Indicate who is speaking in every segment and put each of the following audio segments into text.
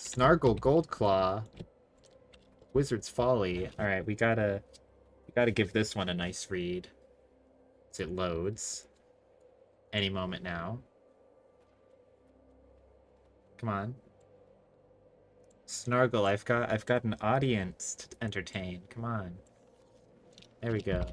Speaker 1: Snargle Goldclaw. Wizard's Folly. Alright, we gotta give this one a nice read. As it loads. Any moment now. Come on. Snargle, I've got an audience to entertain. Come on. There we go.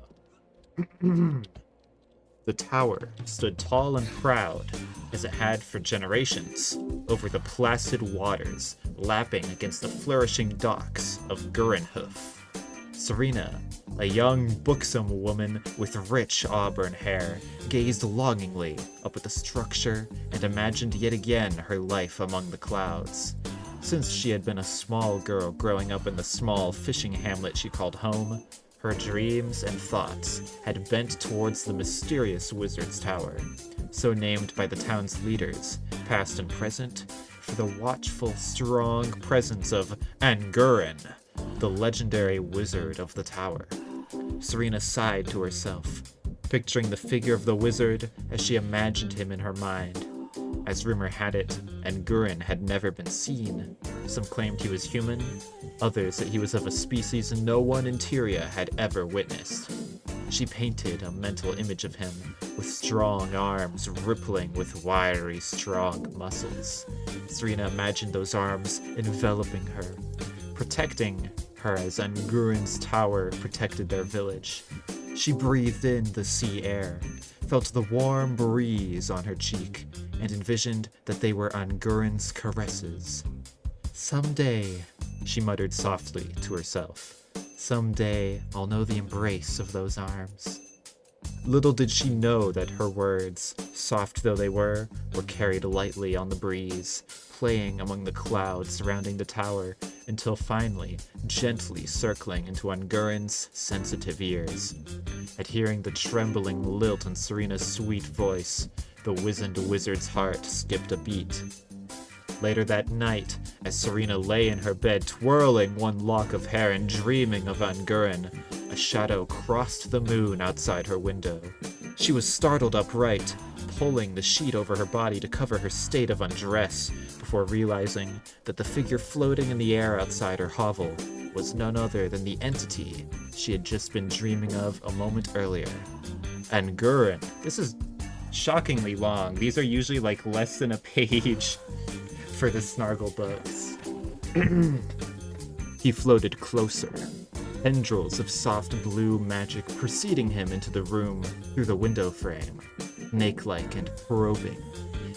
Speaker 1: The tower stood tall and proud, as it had for generations, over the placid waters, lapping against the flourishing docks of Gurenhoof. Serena, a young, buxom woman with rich auburn hair, gazed longingly up at the structure and imagined yet again her life among the clouds. Since she had been a small girl growing up in the small fishing hamlet she called home, her dreams and thoughts had bent towards the mysterious Wizard's Tower, so named by the town's leaders, past and present, for the watchful, strong presence of Angurin, the legendary wizard of the tower. Serena sighed to herself, picturing the figure of the wizard as she imagined him in her mind. As rumor had it, Angurin had never been seen. Some claimed he was human, others that he was of a species no one in Tyria had ever witnessed. She painted a mental image of him, with strong arms rippling with wiry, strong muscles. Serena imagined those arms enveloping her, protecting her as Angurin's tower protected their village. She breathed in the sea air, felt the warm breeze on her cheek, and envisioned that they were Angurin's caresses. Someday, she muttered softly to herself, someday I'll know the embrace of those arms. Little did she know that her words, soft though they were carried lightly on the breeze, playing among the clouds surrounding the tower, until finally, gently circling into Angurin's sensitive ears. At hearing the trembling lilt in Serena's sweet voice, the wizened wizard's heart skipped a beat. Later that night, as Serena lay in her bed twirling one lock of hair and dreaming of Angurin, a shadow crossed the moon outside her window. She was startled upright, pulling the sheet over her body to cover her state of undress, before realizing that the figure floating in the air outside her hovel was none other than the entity she had just been dreaming of a moment earlier. Angurin. This is shockingly long. These are usually like less than a page for the Snargle books. He floated closer, tendrils of soft blue magic preceding him into the room through the window frame. Snake-like and probing,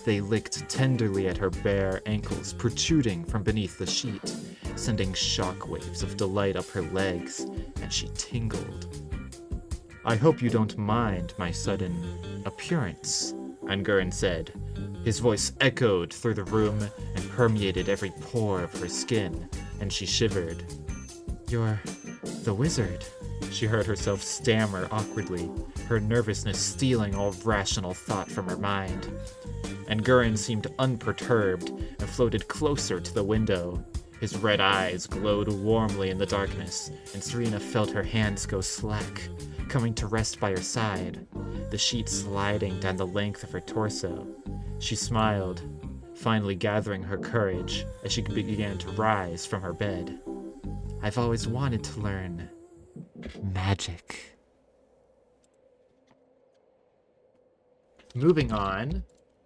Speaker 1: they licked tenderly at her bare ankles protruding from beneath the sheet, sending shockwaves of delight up her legs, and she tingled. "I hope you don't mind my sudden appearance," Angurin said. His voice echoed through the room and permeated every pore of her skin, and she shivered. "You're the wizard," she heard herself stammer awkwardly, her nervousness stealing all rational thought from her mind. Angurin seemed unperturbed and floated closer to the window. His red eyes glowed warmly in the darkness, and Serena felt her hands go slack, coming to rest by her side, the sheet sliding down the length of her torso. She smiled, finally gathering her courage as she began to rise from her bed. "I've always wanted to learn magic." Moving on,